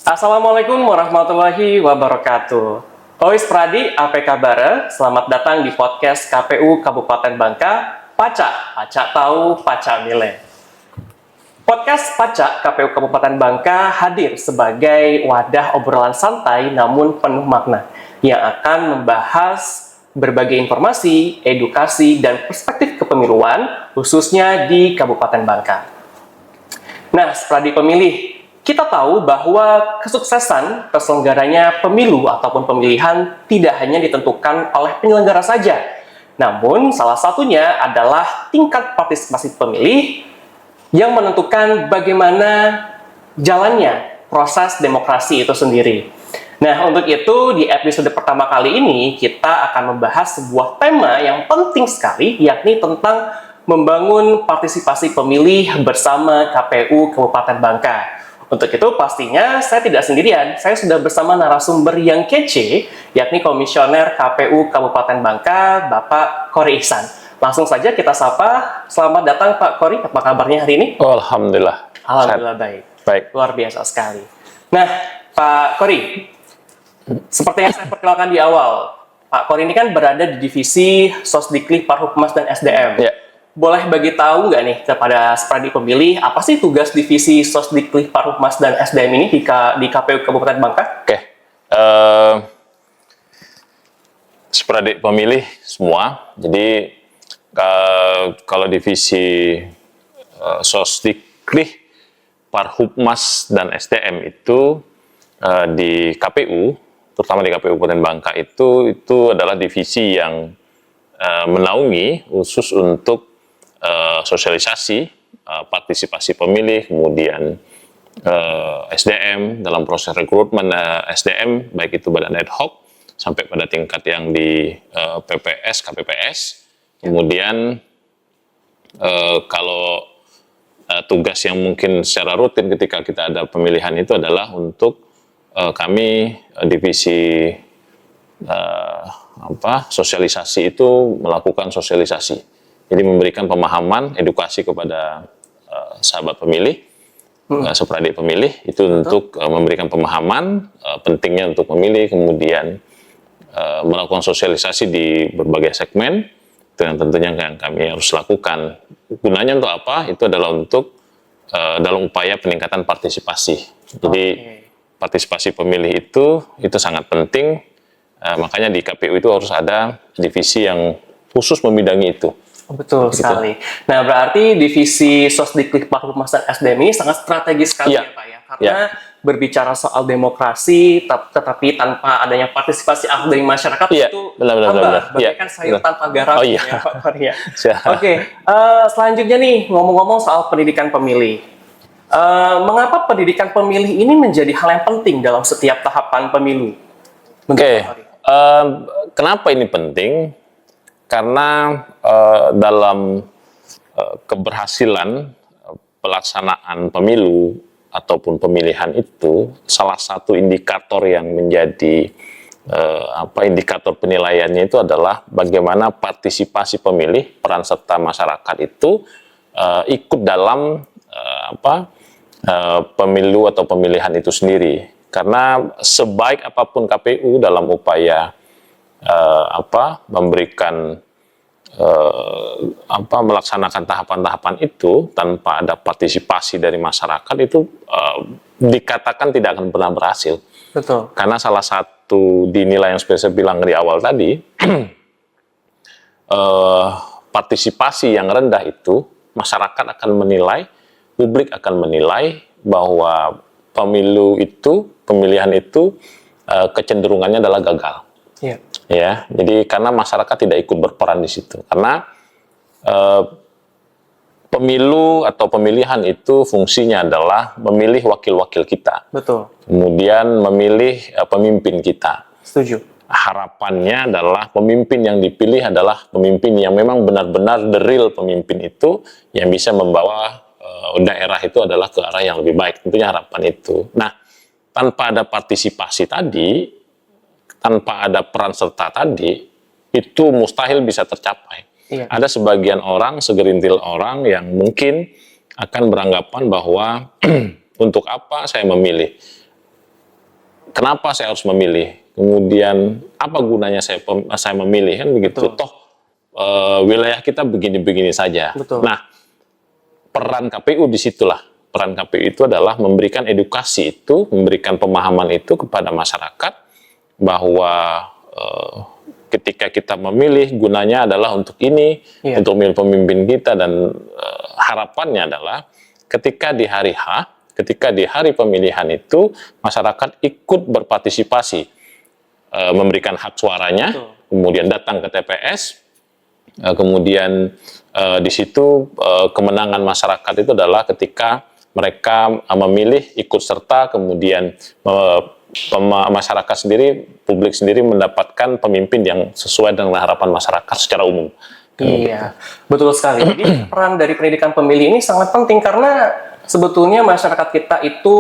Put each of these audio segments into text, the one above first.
Assalamualaikum warahmatullahi wabarakatuh. Hois Pradi, apa kabar? Selamat datang di podcast KPU Kabupaten Bangka, Pacak tahu, Pacak milih. Podcast Pacak KPU Kabupaten Bangka hadir sebagai wadah obrolan santai namun penuh makna yang akan membahas berbagai informasi, edukasi, dan perspektif kepemiluan khususnya di Kabupaten Bangka. Nah, Pradi pemilih, kita tahu bahwa kesuksesan terselenggaranya pemilu ataupun pemilihan tidak hanya ditentukan oleh penyelenggara saja, namun salah satunya adalah tingkat partisipasi pemilih yang menentukan bagaimana jalannya proses demokrasi itu sendiri. Nah, untuk itu di episode pertama kali ini kita akan membahas sebuah tema yang penting sekali, yakni tentang membangun partisipasi pemilih bersama KPU Kabupaten Bangka. Untuk itu pastinya saya tidak sendirian, saya sudah bersama narasumber yang kece, yakni Komisioner KPU Kabupaten Bangka, Bapak Kori Ihsan. Langsung saja kita sapa, selamat datang Pak Kori, apa kabarnya hari ini? Oh, Alhamdulillah. Alhamdulillah baik. Baik. Luar biasa sekali. Nah, Pak Kori, seperti yang saya perkenalkan di awal, Pak Kori ini kan berada di divisi Sosdiklik, Parhubmas, dan SDM. Ya. Boleh bagi tahu nggak nih kepada Spradi pemilih, apa sih tugas divisi Sosdiklik, Parhubmas, dan SDM ini di KPU Kabupaten Bangka? Oke. Spradik pemilih semua. Jadi kalau divisi Sosdiklik, Parhubmas, dan SDM itu di KPU, terutama di KPU Kabupaten Bangka itu adalah divisi yang menaungi khusus untuk sosialisasi, partisipasi pemilih, kemudian SDM dalam proses rekrutmen SDM, baik itu badan ad hoc sampai pada tingkat yang di PPS, KPPS. Kemudian kalau tugas yang mungkin secara rutin ketika kita ada pemilihan itu adalah untuk kami divisi sosialisasi itu melakukan sosialisasi. Jadi memberikan pemahaman, edukasi kepada sahabat pemilih, Sepradik pemilih itu untuk memberikan pemahaman pentingnya untuk memilih, kemudian melakukan sosialisasi di berbagai segmen, itu yang tentunya yang kami harus lakukan. Gunanya untuk apa? Itu adalah untuk dalam upaya peningkatan partisipasi. Jadi partisipasi pemilih itu sangat penting, makanya di KPU itu harus ada divisi yang khusus membidangi itu. Betul sekali. Nah, berarti divisi Sosdiklik, Parhubmas, dan SDM ini sangat strategis sekali ya Pak ya, karena berbicara soal demokrasi, tetapi tanpa adanya partisipasi aktif dari masyarakat itu bagaikan sayur tanpa garam ya Pak Kori ya. Oke, selanjutnya nih ngomong-ngomong soal pendidikan pemilih. Mengapa pendidikan pemilih ini menjadi hal yang penting dalam setiap tahapan pemilu? Kenapa ini penting? Karena dalam keberhasilan pelaksanaan pemilu ataupun pemilihan itu, salah satu indikator yang menjadi indikator penilaiannya itu adalah bagaimana partisipasi pemilih, peran serta masyarakat itu ikut dalam pemilu atau pemilihan itu sendiri. Karena sebaik apapun KPU dalam upaya memberikan melaksanakan tahapan-tahapan itu tanpa ada partisipasi dari masyarakat itu dikatakan tidak akan pernah berhasil. Betul. Karena salah satu dinilai yang seperti saya bilang di awal tadi, partisipasi yang rendah itu masyarakat akan menilai, publik akan menilai bahwa pemilihan itu kecenderungannya adalah gagal. Iya. Ya, jadi karena masyarakat tidak ikut berperan di situ. Karena pemilu atau pemilihan itu fungsinya adalah memilih wakil-wakil kita. Betul. Kemudian memilih pemimpin kita. Setuju. Harapannya adalah pemimpin yang dipilih adalah pemimpin yang memang benar-benar the real pemimpin itu yang bisa membawa daerah itu adalah ke arah yang lebih baik. Tentunya harapan itu. Nah, tanpa ada partisipasi tadi, tanpa ada peran serta tadi, itu mustahil bisa tercapai. Iya. Ada sebagian orang, segerintil orang yang mungkin akan beranggapan bahwa untuk apa saya memilih? kenapa saya harus memilih? Kemudian apa gunanya saya memilih, kan begitu? Betul. Toh wilayah kita begini-begini saja. Betul. Nah, peran KPU disitulah. Peran KPU itu adalah memberikan edukasi itu, memberikan pemahaman itu kepada masyarakat bahwa ketika kita memilih, gunanya adalah untuk ini, untuk memilih pemimpin kita, dan harapannya adalah ketika di hari H, ketika di hari pemilihan itu masyarakat ikut berpartisipasi, memberikan hak suaranya, kemudian datang ke TPS, kemudian di situ kemenangan masyarakat itu adalah ketika mereka memilih, ikut serta, kemudian masyarakat sendiri, publik sendiri mendapatkan pemimpin yang sesuai dengan harapan masyarakat secara umum. Iya, betul sekali. Jadi peran dari pendidikan pemilih ini sangat penting karena sebetulnya masyarakat kita itu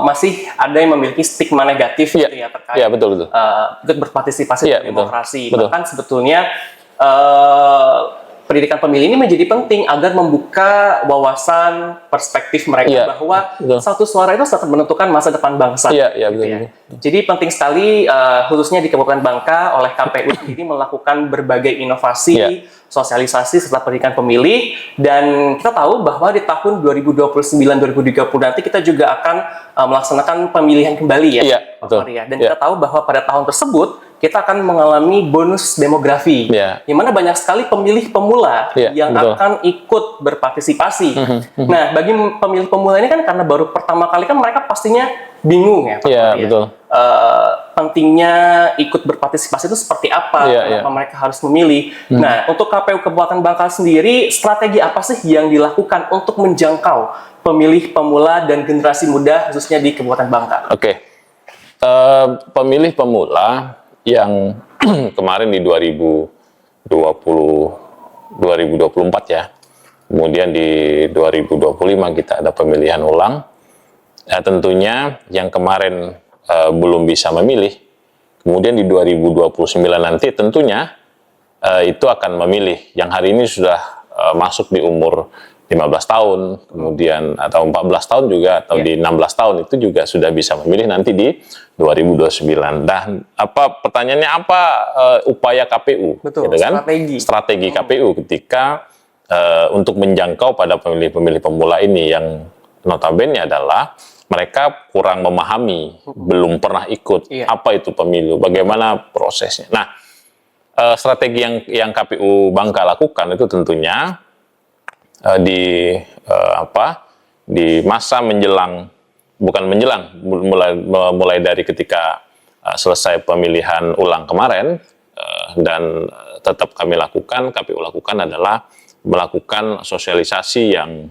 masih ada yang memiliki stigma negatif gitu ya terkait betul. ikut berpartisipasi dalam demokrasi. Betul. Bahkan sebetulnya pendidikan pemilih ini menjadi penting agar membuka wawasan perspektif mereka bahwa satu suara itu sangat menentukan masa depan bangsa. Betul. Jadi penting sekali khususnya di Kabupaten Bangka oleh KPU sendiri melakukan berbagai inovasi, sosialisasi serta pendidikan pemilih, dan kita tahu bahwa di tahun 2029-2030 nanti kita juga akan melaksanakan pemilihan kembali Pak Maria. Dan kita tahu bahwa pada tahun tersebut kita akan mengalami bonus demografi, di mana banyak sekali pemilih pemula yang akan ikut berpartisipasi. Nah, bagi pemilih pemula ini kan karena baru pertama kali kan mereka pastinya bingung ya Pak Maria. Pentingnya ikut berpartisipasi itu seperti apa, kenapa mereka harus memilih. Nah, untuk KPU Kabupaten Bangka sendiri, strategi apa sih yang dilakukan untuk menjangkau pemilih pemula dan generasi muda khususnya di Kabupaten Bangka? Pemilih pemula yang kemarin di 2024 ya, kemudian di 2025 kita ada pemilihan ulang. Tentunya yang kemarin belum bisa memilih, kemudian di 2029 nanti tentunya itu akan memilih. Yang hari ini sudah masuk di umur 15 tahun, kemudian atau 14 tahun juga, atau di 16 tahun itu juga sudah bisa memilih nanti di 2029. Dan pertanyaannya apa upaya KPU? Betul, gitu kan? Strategi KPU ketika untuk menjangkau pada pemilih-pemilih pemula ini yang notabene adalah mereka kurang memahami, belum pernah ikut apa itu pemilu, bagaimana prosesnya. Nah, strategi yang KPU Bangka lakukan itu tentunya di masa menjelang, mulai dari ketika selesai pemilihan ulang kemarin, dan tetap KPU lakukan adalah melakukan sosialisasi yang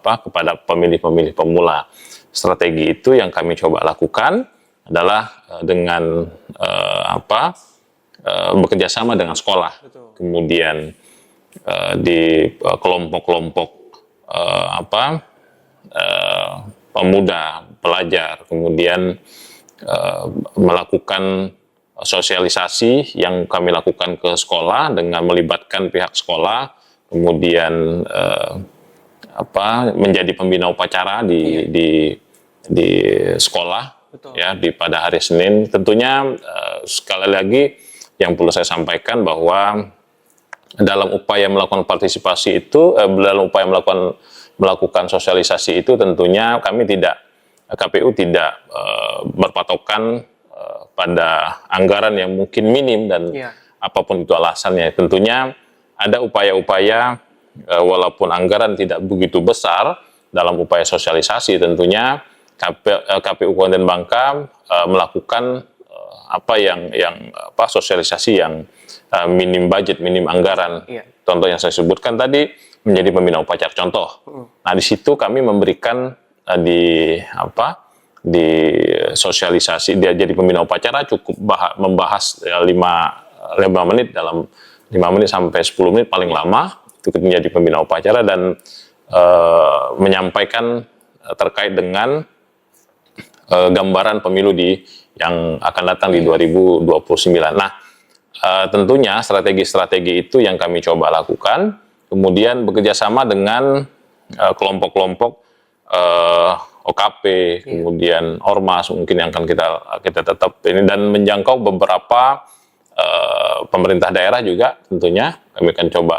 kepada pemilih-pemilih pemula. Strategi itu yang kami coba lakukan adalah dengan bekerja sama dengan sekolah, kemudian di kelompok-kelompok pemuda, pelajar, kemudian melakukan sosialisasi yang kami lakukan ke sekolah dengan melibatkan pihak sekolah, kemudian menjadi pembina upacara di sekolah. Pada hari Senin. Tentunya sekali lagi yang perlu saya sampaikan bahwa dalam upaya melakukan partisipasi itu, dalam upaya melakukan sosialisasi itu, tentunya KPU tidak berpatokan pada anggaran yang mungkin minim dan apapun itu alasannya. Tentunya ada upaya-upaya walaupun anggaran tidak begitu besar dalam upaya sosialisasi, tentunya KPU Kabupaten Bangka melakukan sosialisasi yang minim budget, minim anggaran. Contoh yang saya sebutkan tadi menjadi pembina upacara contoh. Nah, di situ kami memberikan di sosialisasi dia jadi pembina upacara cukup membahas 5 menit, dalam 5 menit sampai 10 menit paling lama itu menjadi pembina upacara dan menyampaikan terkait dengan gambaran pemilu yang akan datang di 2029. Nah, tentunya strategi-strategi itu yang kami coba lakukan, kemudian bekerja sama dengan kelompok-kelompok OKP, kemudian Ormas mungkin yang akan kita tetap ini, dan menjangkau beberapa pemerintah daerah juga tentunya kami akan coba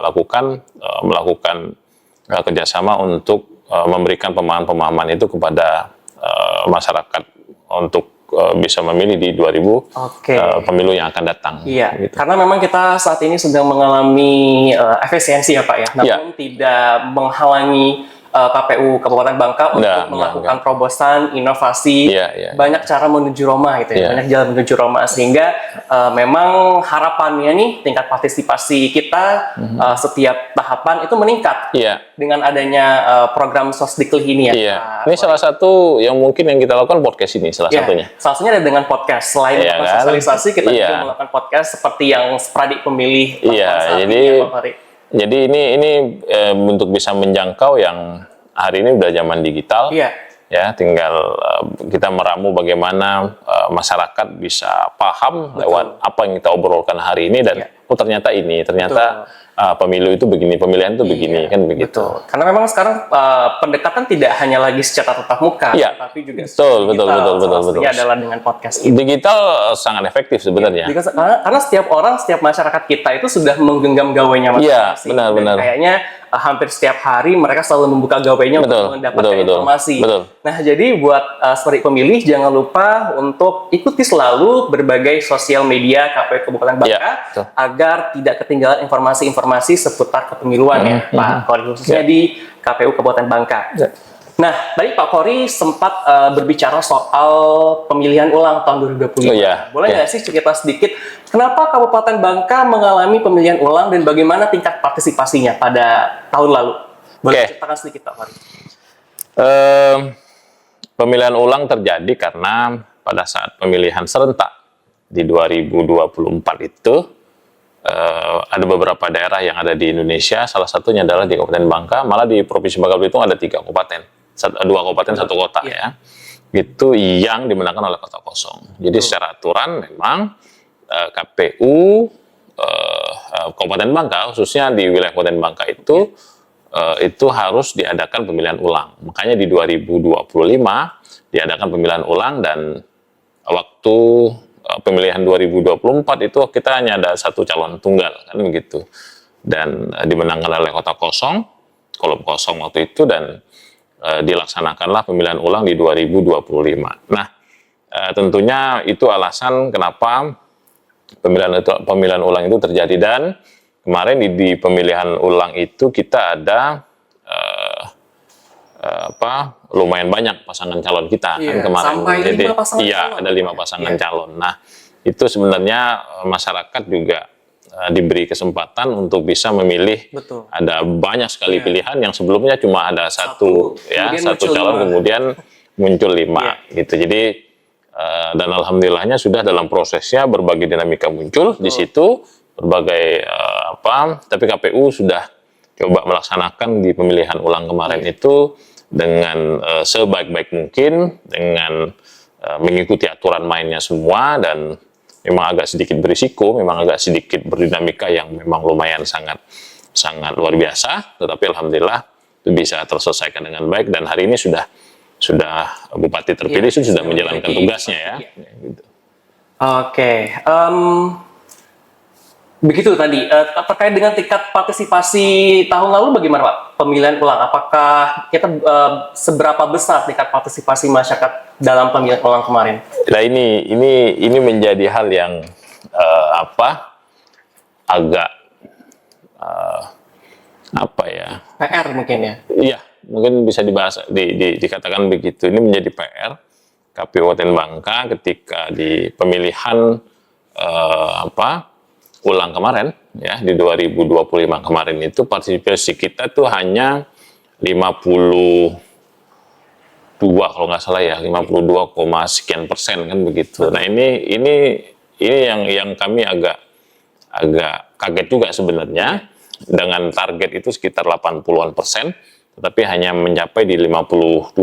melakukan kerjasama untuk memberikan pemahaman-pemahaman itu kepada masyarakat untuk bisa memilih di 2000 pemilu yang akan datang. Iya, gitu. karena memang kita saat ini sedang mengalami efisiensi ya Pak ya, namun tidak menghalangi KPU Kabupaten Bangka untuk melakukan terobosan, inovasi, banyak cara menuju Roma gitu ya, banyak jalan menuju Roma, sehingga memang harapannya nih tingkat partisipasi kita setiap tahapan itu meningkat dengan adanya program Sosdikli ini ya. Ini salah satu yang mungkin yang kita lakukan podcast ini salah satunya. Salah satunya ada dengan podcast. Selain sosialisasi, kita juga melakukan podcast seperti yang Spradik pemilih. Jadi ini untuk bisa menjangkau yang hari ini udah zaman digital, ya tinggal kita meramu bagaimana masyarakat bisa paham lewat apa yang kita obrolkan hari ini, dan ternyata pemilu itu begini, pemilihan itu begini, kan begitu. Betul. Karena memang sekarang pendekatan tidak hanya lagi secara tatap muka, tapi juga betul. adalah dengan podcast ini. Digital sangat efektif sebenarnya. Karena setiap masyarakat kita itu sudah menggenggam gawainya masing-masing. Benar. Kayaknya hampir setiap hari mereka selalu membuka gawainya untuk mendapatkan informasi. Nah, jadi buat Spradik pemilih jangan lupa untuk ikuti selalu berbagai sosial media KPU Kabupaten Bangka agar tidak ketinggalan informasi-informasi seputar kepemiluan Pak Khori, khususnya di KPU Kabupaten Bangka. Nah, tadi Pak Khori sempat berbicara soal pemilihan ulang tahun 2025. Boleh nggak sih cerita sedikit kenapa Kabupaten Bangka mengalami pemilihan ulang dan bagaimana tingkat partisipasinya pada tahun lalu? Boleh ceritakan sedikit Pak Khori? Pemilihan ulang terjadi karena pada saat pemilihan serentak di 2024 itu ada beberapa daerah yang ada di Indonesia, salah satunya adalah di Kabupaten Bangka, malah di Provinsi Bangka Belitung ada 3 kabupaten, 2 kabupaten 1 kota ya, gitu yang dimenangkan oleh kota kosong. Jadi secara aturan memang KPU Kabupaten Bangka, khususnya di wilayah Kabupaten Bangka itu harus diadakan pemilihan ulang. Makanya di 2025 diadakan pemilihan ulang, dan waktu pemilihan 2024 itu kita hanya ada 1 calon tunggal, kan begitu. Dan dimenangkan oleh kota kosong, kolom kosong waktu itu, dan dilaksanakanlah pemilihan ulang di 2025. Nah, tentunya itu alasan kenapa pemilihan ulang itu terjadi, dan kemarin di pemilihan ulang itu kita ada lumayan banyak pasangan calon kita kan kemarin. Jadi ada 5 pasangan calon. Nah, itu sebenarnya masyarakat juga diberi kesempatan untuk bisa memilih. Ada banyak sekali pilihan yang sebelumnya cuma ada satu calon, kemudian muncul 5 gitu. Jadi dan alhamdulillahnya sudah dalam prosesnya berbagai dinamika muncul di situ, berbagai tapi KPU sudah coba melaksanakan di pemilihan ulang kemarin itu dengan sebaik-baik mungkin, dengan mengikuti aturan mainnya semua, dan memang agak sedikit berisiko, memang agak sedikit berdinamika yang memang lumayan sangat luar biasa, tetapi alhamdulillah itu bisa terselesaikan dengan baik, dan hari ini sudah Bupati terpilih sudah menjalankan tugasnya ya. Gitu. Begitu tadi, terkait dengan tingkat partisipasi tahun lalu bagaimana Pak pemilihan ulang? Apakah kita seberapa besar tingkat partisipasi masyarakat dalam pemilihan ulang kemarin? Nah ini menjadi hal yang agak PR mungkin ya? Iya, mungkin bisa dibahas dikatakan begitu. Ini menjadi PR KPU Kabupaten Bangka ketika di pemilihan ulang kemarin ya di 2025 kemarin itu partisipasi kita tuh hanya 52 kalau nggak salah ya, 52, sekian persen kan begitu. Nah ini yang kami agak kaget juga sebenarnya, dengan target itu sekitar 80-an persen, tetapi hanya mencapai di 52%.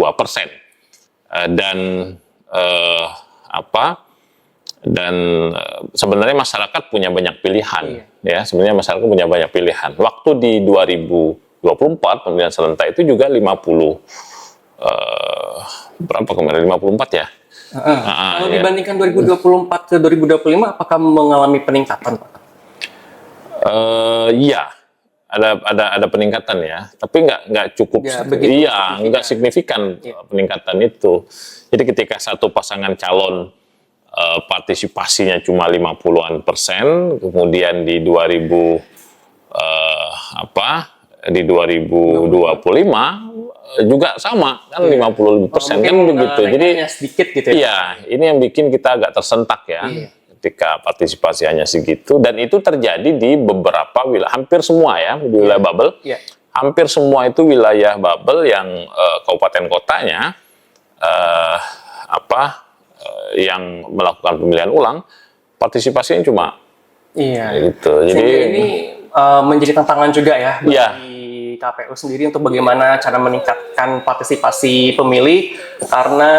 Dan sebenarnya masyarakat punya banyak pilihan, ya. Sebenarnya masyarakat punya banyak pilihan. Waktu di 2024 pemilihan serentak itu juga 50 berapa kemarin 54 ya. Kalau Ya. dibandingkan 2024 ke 2025, apakah mengalami peningkatan, Pak? Iya, ada peningkatan ya, tapi nggak cukup. Nggak begitu Iya, nggak signifikan peningkatan itu. Jadi ketika satu pasangan calon partisipasinya cuma 50-an%, kemudian di 2025 juga sama kan 50% kan begitu. Jadi sedikit gitu ya. iya, ini yang bikin kita agak tersentak ya. Ketika partisipasi hanya segitu, dan itu terjadi di beberapa wilayah, hampir semua ya, di wilayah bubble. Iya. Hampir semua itu wilayah bubble yang kabupaten kotanya yang melakukan pemilihan ulang, partisipasinya cuma gitu. Jadi Sehingga ini menjadi tantangan juga ya bagi Iya. KPU sendiri untuk bagaimana cara meningkatkan partisipasi pemilih, karena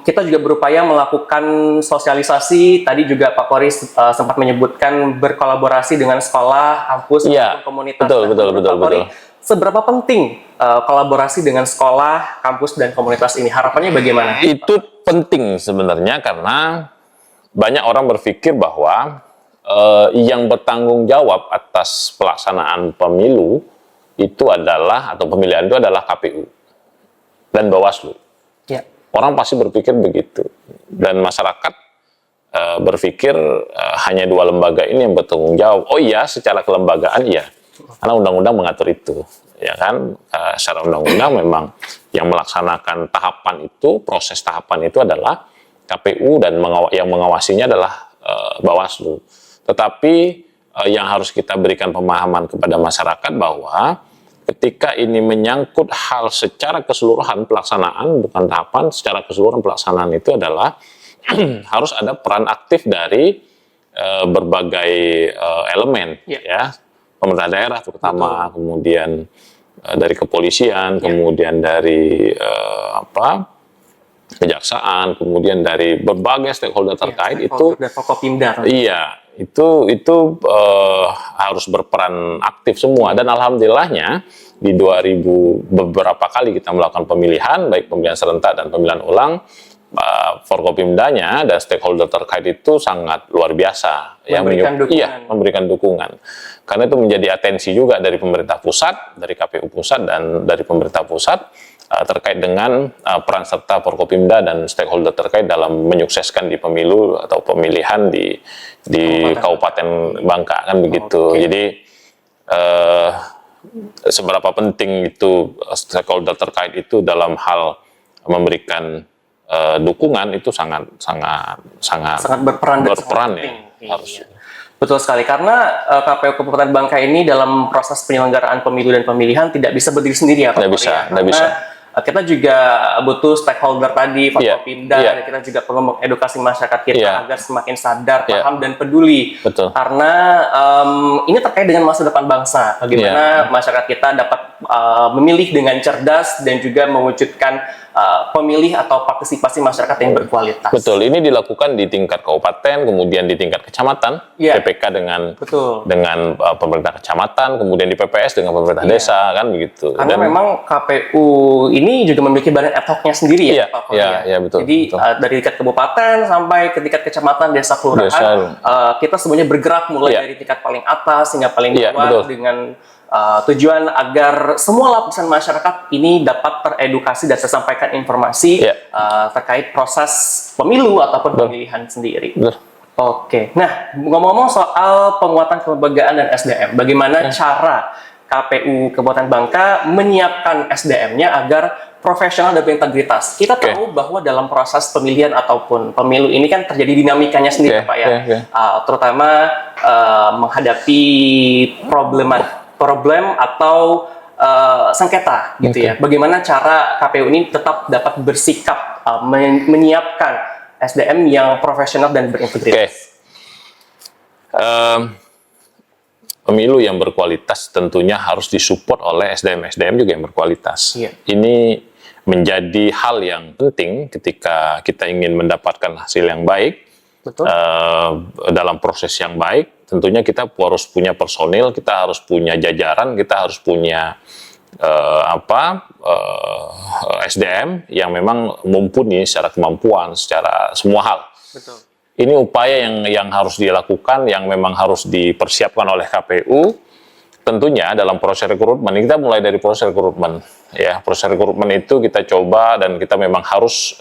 kita juga berupaya melakukan sosialisasi. Tadi juga Pak Polri sempat menyebutkan berkolaborasi dengan sekolah, kampus, Iya, maupun komunitas. betul. Pak Polri, seberapa penting kolaborasi dengan sekolah, kampus, dan komunitas ini? Harapannya bagaimana? itu penting sebenarnya, karena banyak orang berpikir bahwa yang bertanggung jawab atas pelaksanaan pemilu itu adalah, atau pemilihan itu adalah KPU dan Bawaslu. Ya. Orang pasti berpikir begitu, dan masyarakat berpikir hanya dua lembaga ini yang bertanggung jawab. Oh iya, secara kelembagaan iya, karena undang-undang mengatur itu, ya kan. Secara undang-undang memang yang melaksanakan tahapan itu, proses tahapan itu adalah KPU, dan yang mengawasinya adalah Bawaslu. Tetapi yang harus kita berikan pemahaman kepada masyarakat bahwa ketika ini menyangkut hal secara keseluruhan pelaksanaan, bukan tahapan, secara keseluruhan pelaksanaan itu adalah harus ada peran aktif dari berbagai elemen, ya, pemerintah daerah terutama, kemudian dari kepolisian, kemudian dari kejaksaan, kemudian dari berbagai stakeholder terkait itu. Dan Forkopimda. Iya, itu harus berperan aktif semua, dan alhamdulillahnya di 2000 beberapa kali kita melakukan pemilihan, baik pemilihan serentak dan pemilihan ulang, Forkopimdanya dan stakeholder terkait itu sangat luar biasa, memberikan dukungan. Karena itu menjadi atensi juga dari pemerintah pusat, dari KPU pusat dan dari pemerintah pusat terkait dengan peran serta Forkopimda dan stakeholder terkait dalam menyukseskan di pemilu atau pemilihan di Kabupaten Bangka, kan begitu. Jadi seberapa penting itu stakeholder terkait itu dalam hal memberikan dukungan, itu sangat berperan ya, harus. Betul sekali, karena KPU Kabupaten Bangka ini dalam proses penyelenggaraan pemilu dan pemilihan tidak bisa berdiri sendiri ya Pak. Tidak bisa. Kita juga butuh stakeholder tadi, Forkopimda, dan kita juga perlu mengedukasi masyarakat kita agar semakin sadar, paham, dan peduli. Betul. Karena ini terkait dengan masa depan bangsa. Bagaimana masyarakat kita dapat memilih dengan cerdas dan juga mewujudkan pemilih atau partisipasi masyarakat yang berkualitas. Betul, ini dilakukan di tingkat kabupaten, kemudian di tingkat kecamatan, PPK dengan pemerintah kecamatan, kemudian di PPS dengan pemerintah desa, kan begitu. Karena memang KPU ini juga memiliki badan ad hoc-nya sendiri ya, Pak Polri. Iya, betul. Jadi dari tingkat kabupaten sampai ke tingkat kecamatan, desa, kelurahan, kita semuanya bergerak mulai dari tingkat paling atas hingga paling bawah dengan tujuan agar semua lapisan masyarakat ini dapat teredukasi dan tersampaikan informasi terkait proses pemilu ataupun pemilihan sendiri. Oke, nah ngomong-ngomong soal penguatan kelembagaan dan SDM, bagaimana cara KPU Kabupaten Bangka menyiapkan SDM-nya agar profesional dan berintegritas? Kita tahu bahwa dalam proses pemilihan ataupun pemilu ini kan terjadi dinamikanya sendiri, Pak ya, terutama menghadapi problem atau sengketa gitu ya. Bagaimana cara KPU ini tetap dapat bersikap menyiapkan SDM yang profesional dan berintegritas? Pemilu yang berkualitas tentunya harus disupport oleh SDM juga yang berkualitas. Ini menjadi hal yang penting ketika kita ingin mendapatkan hasil yang baik. Dalam proses yang baik, tentunya kita harus punya personil, kita harus punya jajaran, kita harus punya SDM yang memang mumpuni secara kemampuan, secara semua hal. Betul. Ini upaya yang harus dilakukan, yang memang harus dipersiapkan oleh KPU. Tentunya dalam proses rekrutmen, kita mulai dari proses rekrutmen. Ya, proses rekrutmen itu kita coba dan kita memang harus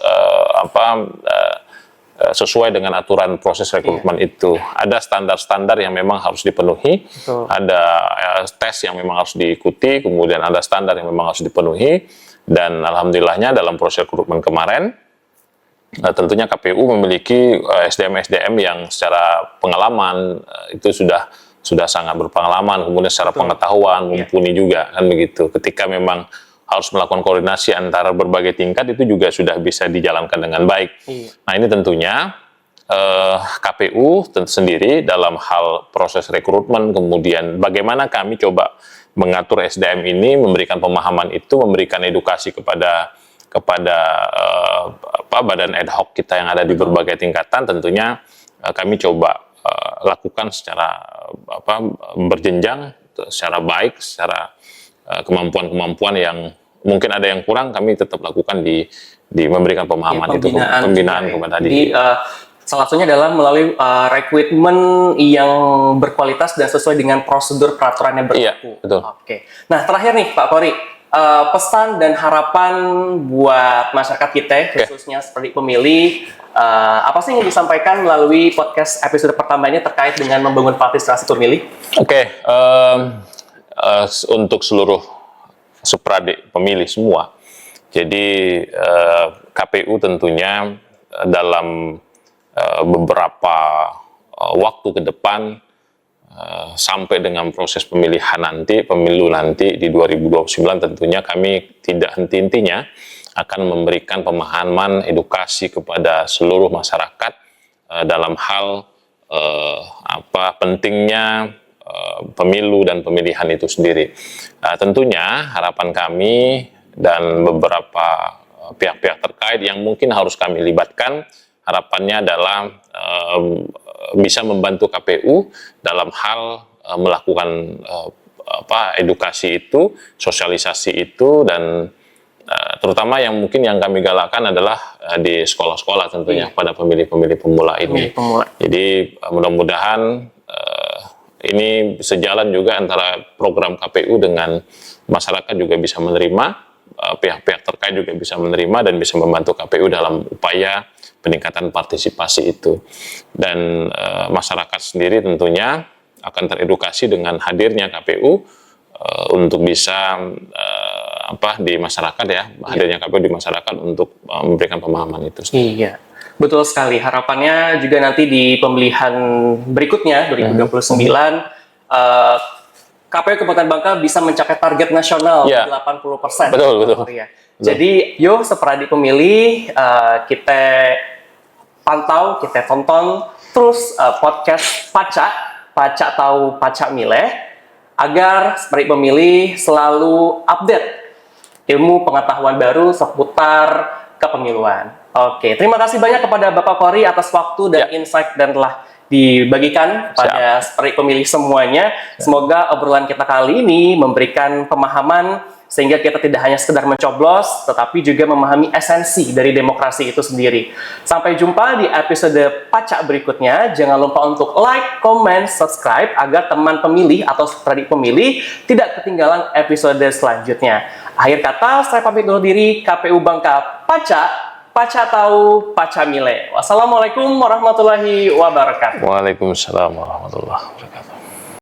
sesuai dengan aturan proses rekrutmen itu. Ada standar-standar yang memang harus dipenuhi, Betul. ada tes yang memang harus diikuti, kemudian ada standar yang memang harus dipenuhi, dan alhamdulillahnya dalam proses rekrutmen kemarin, tentunya KPU memiliki SDM-SDM yang secara pengalaman itu sudah sangat berpengalaman, kemudian secara pengetahuan mumpuni juga, kan begitu. Ketika memang harus melakukan koordinasi antara berbagai tingkat, itu juga sudah bisa dijalankan dengan baik. Nah, ini tentunya KPU tentu sendiri dalam hal proses rekrutmen, kemudian bagaimana kami coba mengatur SDM ini, memberikan pemahaman itu, memberikan edukasi kepada badan ad hoc kita yang ada di berbagai tingkatan, tentunya kami coba lakukan secara berjenjang, secara baik, secara kemampuan-kemampuan yang mungkin ada yang kurang, kami tetap lakukan di memberikan pemahaman itu, pembinaan kepada Jadi salah satunya adalah melalui rekrutmen yang berkualitas dan sesuai dengan prosedur peraturan yang berlaku. Iya, betul. Oke. Nah, terakhir nih Pak Kory, pesan dan harapan buat masyarakat kita, khususnya seperti pemilih, apa sih yang disampaikan melalui podcast episode pertama ini terkait dengan membangun partisipasi pemilih? Oke, untuk seluruh supradik pemilih semua, jadi KPU tentunya dalam beberapa waktu ke depan sampai dengan proses pemilihan nanti, pemilu nanti di 2029, tentunya kami tidak henti-hentinya akan memberikan pemahaman edukasi kepada seluruh masyarakat dalam hal pentingnya pemilu dan pemilihan itu sendiri. Tentunya harapan kami dan beberapa pihak-pihak terkait yang mungkin harus kami libatkan, harapannya adalah bisa membantu KPU dalam hal melakukan edukasi itu, sosialisasi itu, dan terutama yang mungkin yang kami galakkan adalah di sekolah-sekolah tentunya pada pemilih-pemilih pemula ini. Jadi mudah-mudahan ini sejalan juga antara program KPU dengan masyarakat juga bisa menerima, pihak-pihak terkait juga bisa menerima dan bisa membantu KPU dalam upaya peningkatan partisipasi itu. Dan masyarakat sendiri tentunya akan teredukasi dengan hadirnya KPU untuk bisa di masyarakat hadirnya KPU di masyarakat untuk memberikan pemahaman itu. Iya, betul sekali. Harapannya juga nanti di pemilihan berikutnya 2029 KPU Kabupaten Bangka bisa mencapai target nasional 80%. Betul. Jadi, yuk seperadik pemilih, kita pantau, kita tonton terus podcast Paca Tahu Paca Mileh, agar seperadik pemilih selalu update ilmu pengetahuan baru seputar kepemiluan. Oke, terima kasih banyak kepada Bapak Kory atas waktu dan insight dan telah dibagikan pada seperadik pemilih semuanya. Semoga obrolan kita kali ini memberikan pemahaman sehingga kita tidak hanya sekedar mencoblos, tetapi juga memahami esensi dari demokrasi itu sendiri. Sampai jumpa di episode Pacak berikutnya. Jangan lupa untuk like, comment, subscribe agar teman pemilih atau seperadik pemilih tidak ketinggalan episode selanjutnya. Akhir kata, saya pamit undur diri. KPU Bangka Paca Tahu Paca Mileh. Wassalamualaikum warahmatullahi wabarakatuh. Waalaikumsalam warahmatullahi wabarakatuh.